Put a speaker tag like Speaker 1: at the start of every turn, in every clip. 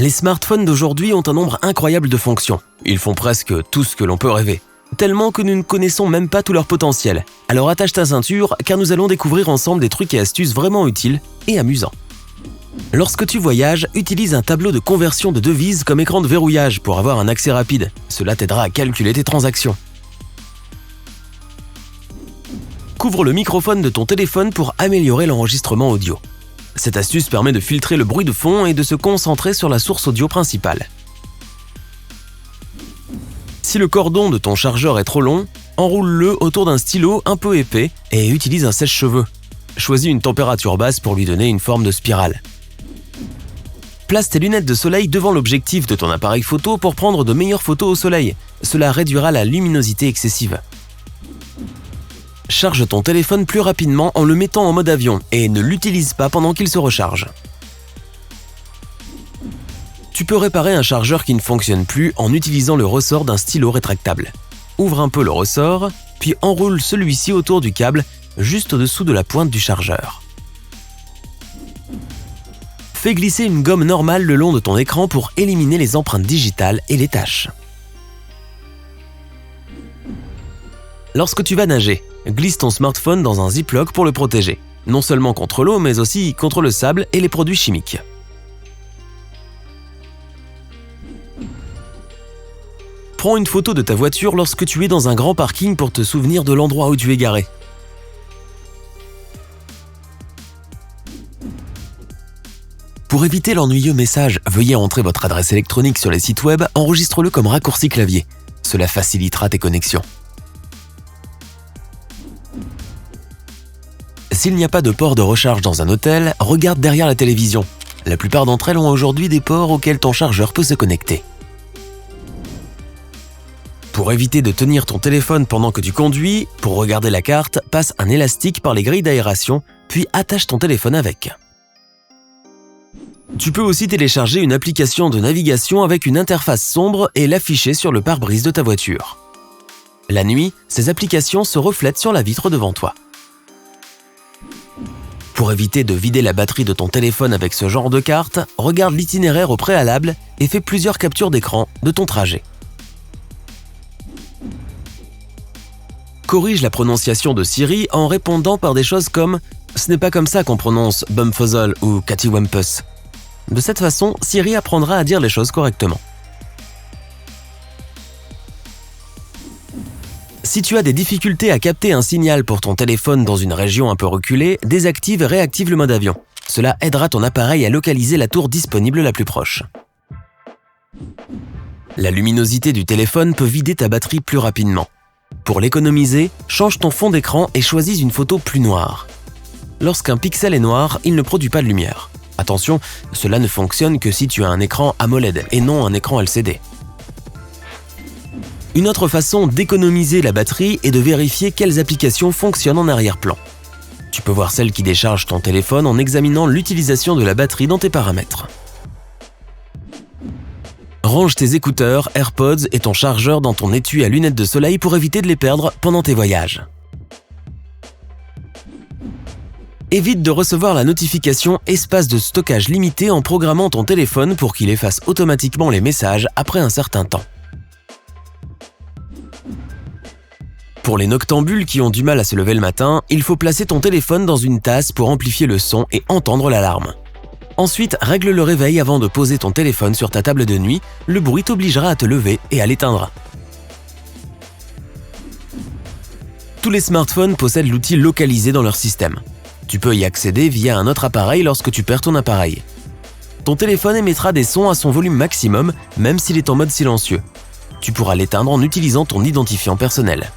Speaker 1: Les smartphones d'aujourd'hui ont un nombre incroyable de fonctions. Ils font presque tout ce que l'on peut rêver. Tellement que nous ne connaissons même pas tout leur potentiel. Alors attache ta ceinture, car nous allons découvrir ensemble des trucs et astuces vraiment utiles et amusants. Lorsque tu voyages, utilise un tableau de conversion de devises comme écran de verrouillage pour avoir un accès rapide. Cela t'aidera à calculer tes transactions. Couvre le microphone de ton téléphone pour améliorer l'enregistrement audio. Cette astuce permet de filtrer le bruit de fond et de se concentrer sur la source audio principale. Si le cordon de ton chargeur est trop long, enroule-le autour d'un stylo un peu épais et utilise un sèche-cheveux. Choisis une température basse pour lui donner une forme de spirale. Place tes lunettes de soleil devant l'objectif de ton appareil photo pour prendre de meilleures photos au soleil. Cela réduira la luminosité excessive. Charge ton téléphone plus rapidement en le mettant en mode avion et ne l'utilise pas pendant qu'il se recharge. Tu peux réparer un chargeur qui ne fonctionne plus en utilisant le ressort d'un stylo rétractable. Ouvre un peu le ressort, puis enroule celui-ci autour du câble, juste au-dessous de la pointe du chargeur. Fais glisser une gomme normale le long de ton écran pour éliminer les empreintes digitales et les taches. Lorsque tu vas nager, glisse ton smartphone dans un ziploc pour le protéger, non seulement contre l'eau mais aussi contre le sable et les produits chimiques. Prends une photo de ta voiture lorsque tu es dans un grand parking pour te souvenir de l'endroit où tu es garé. Pour éviter l'ennuyeux message « Veuillez entrer votre adresse électronique sur les sites web », enregistre-le comme raccourci clavier. Cela facilitera tes connexions. S'il n'y a pas de port de recharge dans un hôtel, regarde derrière la télévision. La plupart d'entre elles ont aujourd'hui des ports auxquels ton chargeur peut se connecter. Pour éviter de tenir ton téléphone pendant que tu conduis, pour regarder la carte, passe un élastique par les grilles d'aération, puis attache ton téléphone avec. Tu peux aussi télécharger une application de navigation avec une interface sombre et l'afficher sur le pare-brise de ta voiture. La nuit, ces applications se reflètent sur la vitre devant toi. Pour éviter de vider la batterie de ton téléphone avec ce genre de carte, regarde l'itinéraire au préalable et fais plusieurs captures d'écran de ton trajet. Corrige la prononciation de Siri en répondant par des choses comme « Ce n'est pas comme ça qu'on prononce Bumfuzzle ou Cattywampus ». De cette façon, Siri apprendra à dire les choses correctement. Si tu as des difficultés à capter un signal pour ton téléphone dans une région un peu reculée, désactive et réactive le mode avion. Cela aidera ton appareil à localiser la tour disponible la plus proche. La luminosité du téléphone peut vider ta batterie plus rapidement. Pour l'économiser, change ton fond d'écran et choisis une photo plus noire. Lorsqu'un pixel est noir, il ne produit pas de lumière. Attention, cela ne fonctionne que si tu as un écran AMOLED et non un écran LCD. Une autre façon d'économiser la batterie est de vérifier quelles applications fonctionnent en arrière-plan. Tu peux voir celles qui déchargent ton téléphone en examinant l'utilisation de la batterie dans tes paramètres. Range tes écouteurs, AirPods et ton chargeur dans ton étui à lunettes de soleil pour éviter de les perdre pendant tes voyages. Évite de recevoir la notification « Espace de stockage limité » en programmant ton téléphone pour qu'il efface automatiquement les messages après un certain temps. Pour les noctambules qui ont du mal à se lever le matin, il faut placer ton téléphone dans une tasse pour amplifier le son et entendre l'alarme. Ensuite, règle le réveil avant de poser ton téléphone sur ta table de nuit, le bruit t'obligera à te lever et à l'éteindre. Tous les smartphones possèdent l'outil localisé dans leur système. Tu peux y accéder via un autre appareil lorsque tu perds ton appareil. Ton téléphone émettra des sons à son volume maximum, même s'il est en mode silencieux. Tu pourras l'éteindre en utilisant ton identifiant personnel.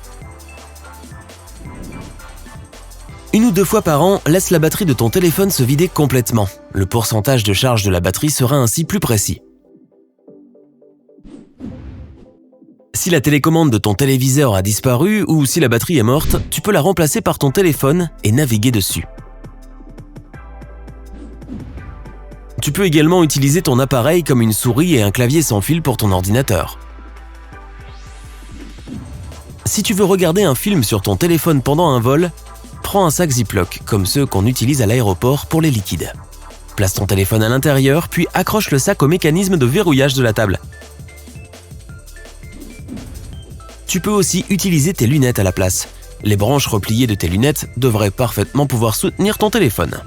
Speaker 1: 1 ou 2 fois par an, laisse la batterie de ton téléphone se vider complètement. Le pourcentage de charge de la batterie sera ainsi plus précis. Si la télécommande de ton téléviseur a disparu ou si la batterie est morte, tu peux la remplacer par ton téléphone et naviguer dessus. Tu peux également utiliser ton appareil comme une souris et un clavier sans fil pour ton ordinateur. Si tu veux regarder un film sur ton téléphone pendant un vol, prends un sac Ziploc, comme ceux qu'on utilise à l'aéroport pour les liquides. Place ton téléphone à l'intérieur, puis accroche le sac au mécanisme de verrouillage de la table. Tu peux aussi utiliser tes lunettes à la place. Les branches repliées de tes lunettes devraient parfaitement pouvoir soutenir ton téléphone.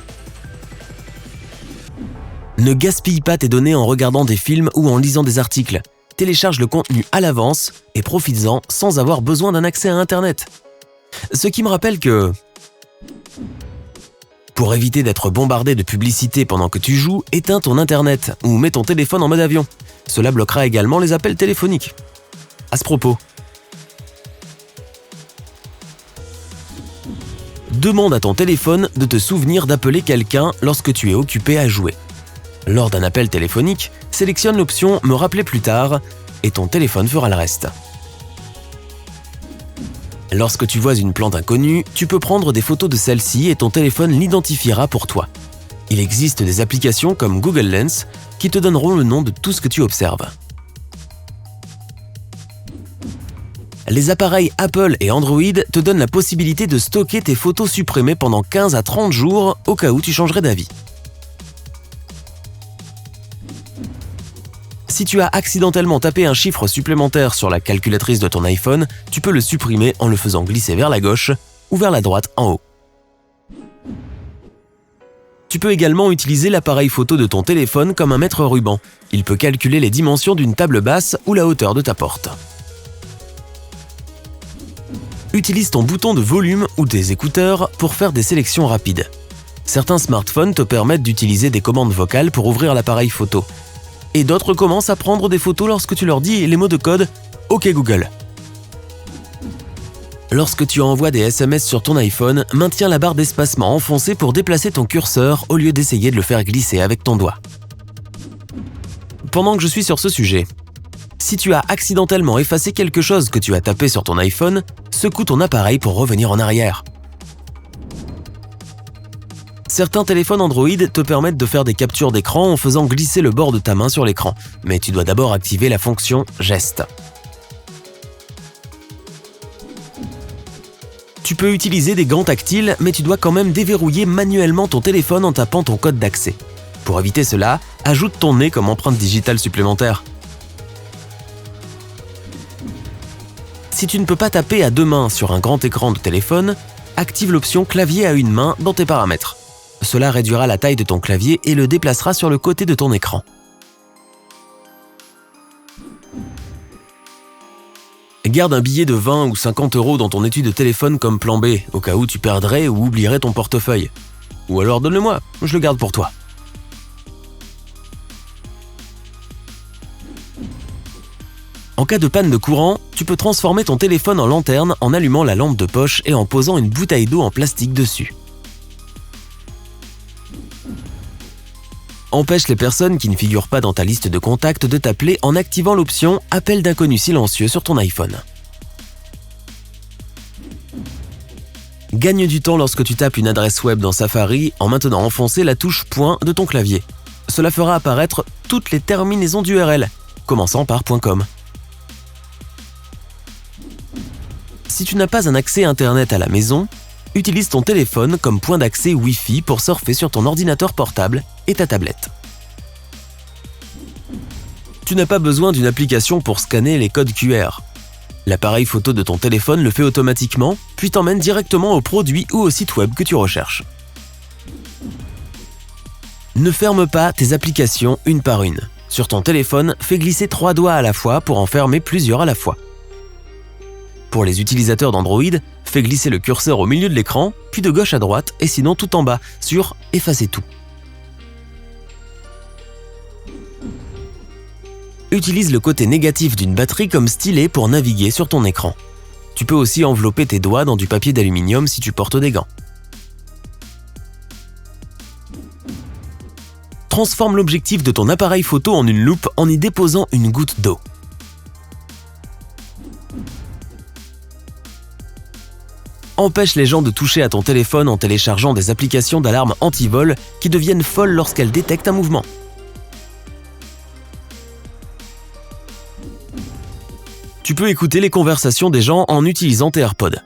Speaker 1: Ne gaspille pas tes données en regardant des films ou en lisant des articles. Télécharge le contenu à l'avance et profites-en sans avoir besoin d'un accès à Internet. Ce qui me rappelle que... Pour éviter d'être bombardé de publicités pendant que tu joues, éteins ton Internet ou mets ton téléphone en mode avion. Cela bloquera également les appels téléphoniques. À ce propos, demande à ton téléphone de te souvenir d'appeler quelqu'un lorsque tu es occupé à jouer. Lors d'un appel téléphonique, sélectionne l'option « Me rappeler plus tard » et ton téléphone fera le reste. Lorsque tu vois une plante inconnue, tu peux prendre des photos de celle-ci et ton téléphone l'identifiera pour toi. Il existe des applications comme Google Lens qui te donneront le nom de tout ce que tu observes. Les appareils Apple et Android te donnent la possibilité de stocker tes photos supprimées pendant 15 à 30 jours au cas où tu changerais d'avis. Si tu as accidentellement tapé un chiffre supplémentaire sur la calculatrice de ton iPhone, tu peux le supprimer en le faisant glisser vers la gauche ou vers la droite en haut. Tu peux également utiliser l'appareil photo de ton téléphone comme un mètre-ruban. Il peut calculer les dimensions d'une table basse ou la hauteur de ta porte. Utilise ton bouton de volume ou tes écouteurs pour faire des sélections rapides. Certains smartphones te permettent d'utiliser des commandes vocales pour ouvrir l'appareil photo. Et d'autres commencent à prendre des photos lorsque tu leur dis les mots de code « OK Google ». Lorsque tu envoies des SMS sur ton iPhone, maintiens la barre d'espacement enfoncée pour déplacer ton curseur au lieu d'essayer de le faire glisser avec ton doigt. Pendant que je suis sur ce sujet, si tu as accidentellement effacé quelque chose que tu as tapé sur ton iPhone, secoue ton appareil pour revenir en arrière. Certains téléphones Android te permettent de faire des captures d'écran en faisant glisser le bord de ta main sur l'écran, mais tu dois d'abord activer la fonction « Geste ». Tu peux utiliser des gants tactiles, mais tu dois quand même déverrouiller manuellement ton téléphone en tapant ton code d'accès. Pour éviter cela, ajoute ton nez comme empreinte digitale supplémentaire. Si tu ne peux pas taper à deux mains sur un grand écran de téléphone, active l'option « Clavier à une main » dans tes paramètres. Cela réduira la taille de ton clavier et le déplacera sur le côté de ton écran. Garde un billet de 20 ou 50 € dans ton étui de téléphone comme plan B, au cas où tu perdrais ou oublierais ton portefeuille. Ou alors donne-le-moi, je le garde pour toi. En cas de panne de courant, tu peux transformer ton téléphone en lanterne en allumant la lampe de poche et en posant une bouteille d'eau en plastique dessus. Empêche les personnes qui ne figurent pas dans ta liste de contacts de t'appeler en activant l'option « Appel d'inconnu silencieux » sur ton iPhone. Gagne du temps lorsque tu tapes une adresse web dans Safari en maintenant enfoncé la touche « Point » de ton clavier. Cela fera apparaître toutes les terminaisons d'URL, commençant par .com. Si tu n'as pas un accès Internet à la maison, utilise ton téléphone comme point d'accès Wi-Fi pour surfer sur ton ordinateur portable et ta tablette. Tu n'as pas besoin d'une application pour scanner les codes QR. L'appareil photo de ton téléphone le fait automatiquement, puis t'emmène directement au produit ou au site web que tu recherches. Ne ferme pas tes applications une par une. Sur ton téléphone, fais glisser 3 doigts à la fois pour en fermer plusieurs à la fois. Pour les utilisateurs d'Android, fais glisser le curseur au milieu de l'écran, puis de gauche à droite et sinon tout en bas sur « Effacer tout ». Utilise le côté négatif d'une batterie comme stylet pour naviguer sur ton écran. Tu peux aussi envelopper tes doigts dans du papier d'aluminium si tu portes des gants. Transforme l'objectif de ton appareil photo en une loupe en y déposant une goutte d'eau. Empêche les gens de toucher à ton téléphone en téléchargeant des applications d'alarme anti-vol qui deviennent folles lorsqu'elles détectent un mouvement. Tu peux écouter les conversations des gens en utilisant tes AirPods.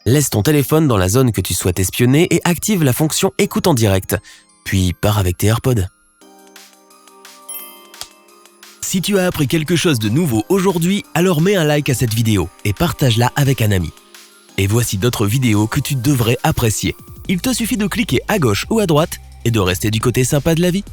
Speaker 1: Laisse ton téléphone dans la zone que tu souhaites espionner et active la fonction écoute en direct. Puis pars avec tes AirPods. Si tu as appris quelque chose de nouveau aujourd'hui, alors mets un like à cette vidéo et partage-la avec un ami. Et voici d'autres vidéos que tu devrais apprécier. Il te suffit de cliquer à gauche ou à droite et de rester du côté sympa de la vie.